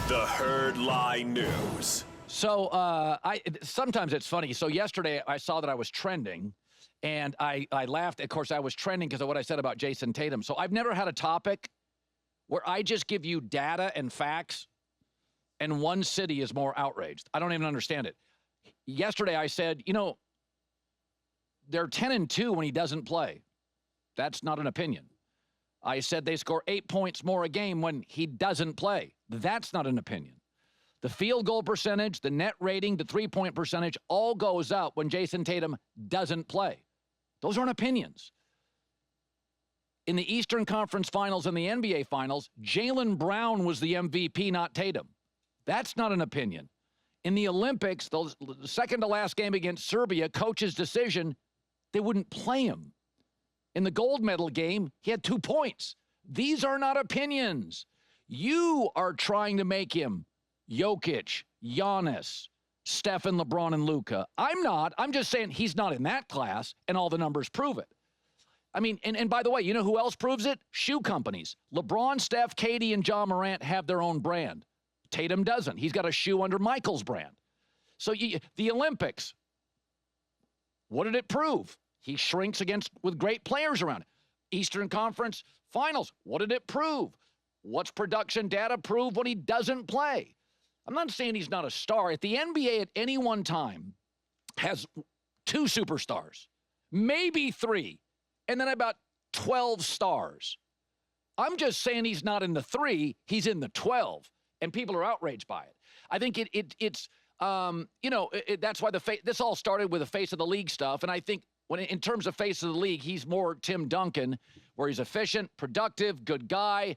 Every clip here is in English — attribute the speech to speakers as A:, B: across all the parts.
A: The Herd Lie News.
B: So sometimes it's funny. So yesterday I saw that I was trending, and I laughed. Of course, I was trending because of what I said about Jayson Tatum. So I've never had a topic where I just give you data and facts, and one city is more outraged. I don't even understand it. Yesterday I said, they're 10-2 when he doesn't play. That's not an opinion. I said they score 8 points more a game when he doesn't play. That's not an opinion. The field goal percentage, the net rating, the three-point percentage all goes up when Jayson Tatum doesn't play. Those aren't opinions. In the Eastern Conference Finals and the NBA Finals, Jaylen Brown was the MVP, not Tatum. That's not an opinion. In the Olympics, the second-to-last game against Serbia, coach's decision, they wouldn't play him. In the gold medal game, he had 2 points. These are not opinions. You are trying to make him Jokic, Giannis, Steph and LeBron and Luka. I'm not. I'm just saying he's not in that class, and all the numbers prove it. I mean, and by the way, you know who else proves it? Shoe companies. LeBron, Steph, Katie, and Ja Morant have their own brand. Tatum doesn't. He's got a shoe under Michael's brand. So the Olympics, what did it prove? He shrinks with great players around it. Eastern Conference Finals, what did it prove? What's production data prove when he doesn't play? I'm not saying he's not a star. At the NBA at any one time has 2 superstars, maybe 3, and then about 12 stars. I'm just saying he's not in the 3, he's in the 12, and people are outraged by it. I think it's that's why this all started with the face of the league stuff, and I think in terms of face of the league, he's more Tim Duncan, where he's efficient, productive, good guy,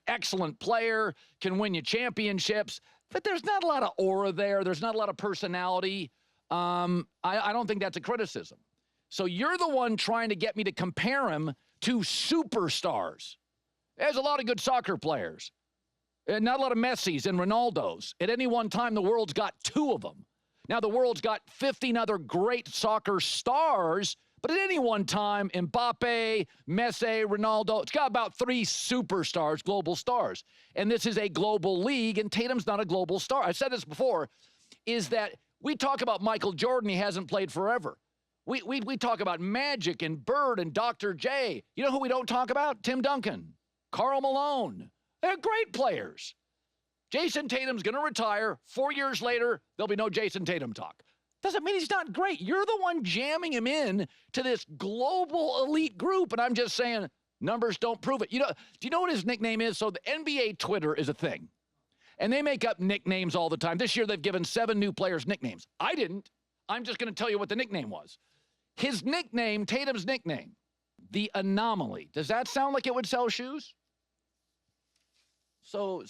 B: excellent player, can win you championships. But there's not a lot of aura there. There's not a lot of personality. I don't think that's a criticism. So you're the one trying to get me to compare him to superstars. There's a lot of good soccer players. Not a lot of Messis and Ronaldos. At any one time, the world's got 2 of them. Now, the world's got 15 other great soccer stars, but at any one time, Mbappe, Messi, Ronaldo, it's got about 3 superstars, global stars. And this is a global league, and Tatum's not a global star. I've said this before, is that we talk about Michael Jordan, he hasn't played forever. We talk about Magic and Bird and Dr. J. You know who we don't talk about? Tim Duncan, Karl Malone. They're great players. Jayson Tatum's going to retire. 4 years later, there'll be no Jayson Tatum talk. Doesn't mean he's not great. You're the one jamming him in to this global elite group, and I'm just saying numbers don't prove it. Do you know what his nickname is? So the NBA Twitter is a thing, and they make up nicknames all the time. This year, they've given 7 new players nicknames. I didn't. I'm just going to tell you what the nickname was. His nickname, Tatum's nickname, the Anomaly. Does that sound like it would sell shoes? So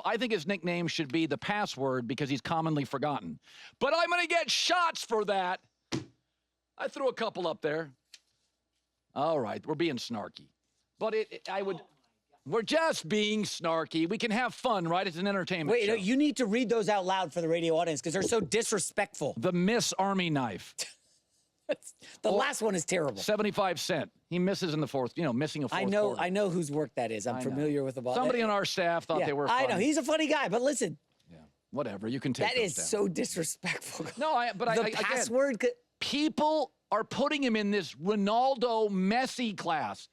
B: I think his nickname should be the password because he's commonly forgotten. But I'm going to get shots for that. I threw a couple up there. All right, we're being snarky. But we're just being snarky. We can have fun, right? It's an entertainment show.
C: Wait, you need to read those out loud for the radio audience because they're so disrespectful.
B: The Miss Army Knife.
C: The last one is terrible.
B: 75 cent. He misses in the fourth, missing a fourth quarter.
C: I know whose work that is. I'm familiar with the ball.
B: Somebody on our staff thought they were funny.
C: I know. He's a funny guy, but listen.
B: Yeah, whatever. You can take
C: that. That is
B: down.
C: So disrespectful.
B: No,
C: the password.
B: Again, people are putting him in this Ronaldo Messi class.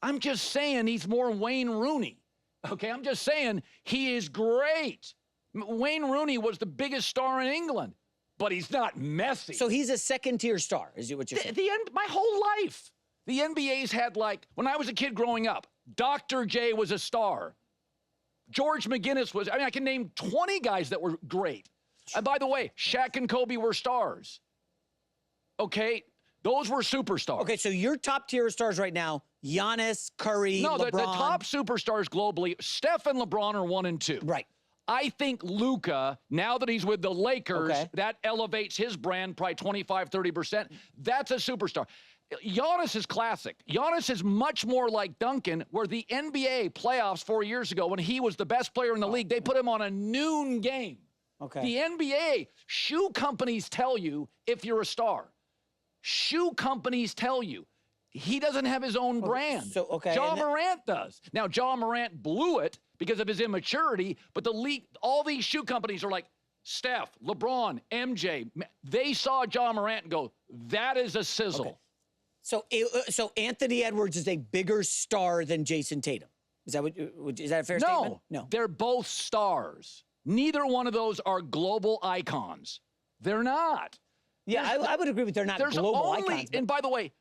B: I'm just saying he's more Wayne Rooney. Okay, I'm just saying he is great. Wayne Rooney was the biggest star in England. But he's not Messi.
C: So he's a second-tier star, is what you're saying?
B: My whole life. The NBA's had, when I was a kid growing up, Dr. J was a star. George McGinnis was, I can name 20 guys that were great. And by the way, Shaq and Kobe were stars. Okay? Those were superstars.
C: Okay, so your top-tier stars right now, Giannis, Curry, LeBron.
B: The top superstars globally, Steph and LeBron are 1 and 2.
C: Right.
B: I think Luka, now that he's with the Lakers, that elevates his brand probably 25, 30%. That's a superstar. Giannis is classic. Giannis is much more like Duncan, where the NBA playoffs 4 years ago, when he was the best player in the league, they put him on a noon game.
C: Okay.
B: The NBA, shoe companies tell you if you're a star. Shoe companies tell you. He doesn't have his own brand.
C: So,
B: Ja Morant does. Now, Ja Morant blew it because of his immaturity. But the league, all these shoe companies are like, Steph, LeBron, MJ, they saw John Morant and go, that is a sizzle.
C: Okay. So Anthony Edwards is a bigger star than Jayson Tatum. Is that a fair statement?
B: No, they're both stars. Neither one of those are global icons. They're not.
C: Yeah, I would agree with they're not global icons.
B: And by the way,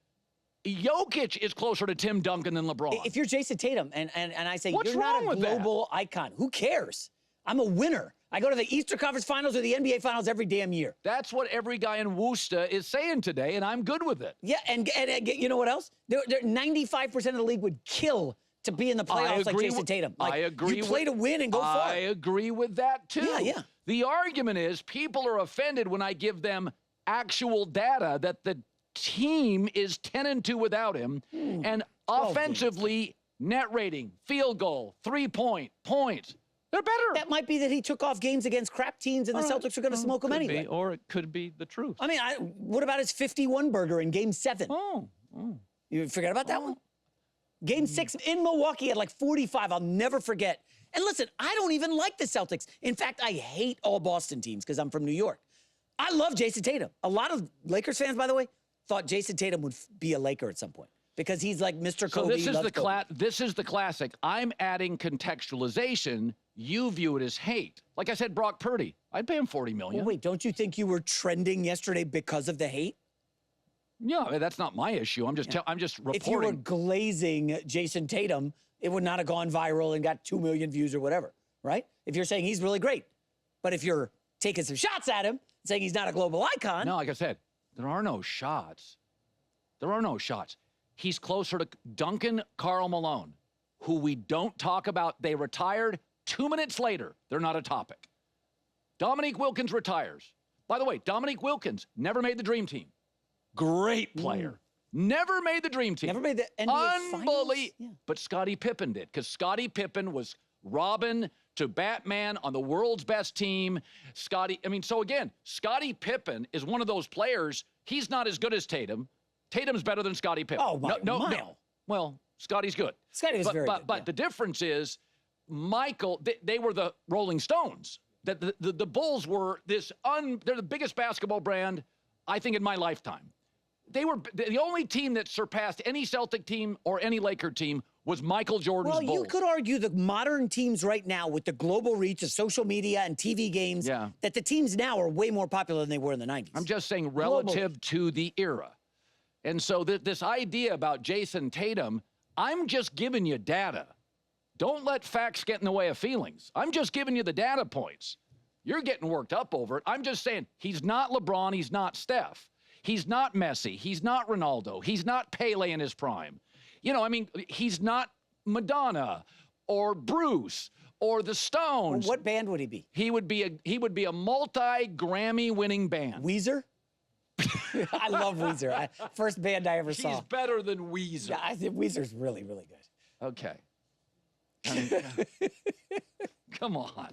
B: Jokic is closer to Tim Duncan than LeBron.
C: If you're Jayson Tatum and I say
B: What's
C: you're not
B: wrong
C: a
B: with
C: global icon, who cares? I'm a winner. I go to the Eastern Conference Finals or the NBA Finals every damn year.
B: That's what every guy in Worcester is saying today, and I'm good with it.
C: Yeah, and you know what else? 95% of the league would kill to be in the playoffs like Jayson Tatum. Like,
B: I agree.
C: You play to win and go for it.
B: I agree with that, too.
C: Yeah.
B: The argument is people are offended when I give them actual data that the team is 10-2 without him, and offensively, net rating, field goal, 3-point, points. They're better.
C: That might be that he took off games against crap teams and the Celtics are going to smoke him anyway.
B: Or it could be the truth.
C: I mean, what about his 51 burger in Game 7? You forget about that one? Game 6 in Milwaukee at like 45. I'll never forget. And listen, I don't even like the Celtics. In fact, I hate all Boston teams because I'm from New York. I love Jayson Tatum. A lot of Lakers fans, by the way, thought Jayson Tatum would be a Laker at some point because he's like Mr. Kobe.
B: So this is the classic. I'm adding contextualization. You view it as hate. Like I said, Brock Purdy. I'd pay him $40 million.
C: Well, wait, don't you think you were trending yesterday because of the hate?
B: Yeah, I mean, that's not my issue. I'm just reporting.
C: If you were glazing Jayson Tatum, it would not have gone viral and got 2 million views or whatever, right? If you're saying he's really great. But if you're taking some shots at him, saying he's not a global icon.
B: No, like I said, there are no shots. There are no shots. He's closer to Duncan Karl Malone, who we don't talk about. They retired 2 minutes later. They're not a topic. Dominique Wilkins retires. By the way, Dominique Wilkins never made the dream team. Great player. Never made the dream team.
C: Never made the NBA Finals? Yeah.
B: But Scottie Pippen did, because Scottie Pippen was Robin to Batman on the world's best team. Scottie Pippen is one of those players. He's not as good as Tatum. Tatum's better than Scottie Pippen.
C: Oh,
B: no. Well, Scottie's good.
C: Scottie was very good.
B: But the difference is, Michael, they were the Rolling Stones. The Bulls were they're the biggest basketball brand, I think, in my lifetime. They were the only team that surpassed any Celtic team or any Laker team was Michael Jordan's Bulls.
C: Well, you could argue the modern teams right now with the global reach of social media and TV games, that the teams now are way more popular than they were in the 90s.
B: I'm just saying relative to the era. And so this idea about Jayson Tatum, I'm just giving you data. Don't let facts get in the way of feelings. I'm just giving you the data points. You're getting worked up over it. I'm just saying he's not LeBron. He's not Steph. He's not Messi. He's not Ronaldo. He's not Pele in his prime. You know, I mean, he's not Madonna or Bruce or the Stones.
C: Well, what band would he be?
B: He would be a multi-Grammy winning band.
C: Weezer? I love Weezer. First band I ever saw.
B: He's better than Weezer.
C: Yeah, I think Weezer's really, really good.
B: Okay. Come on.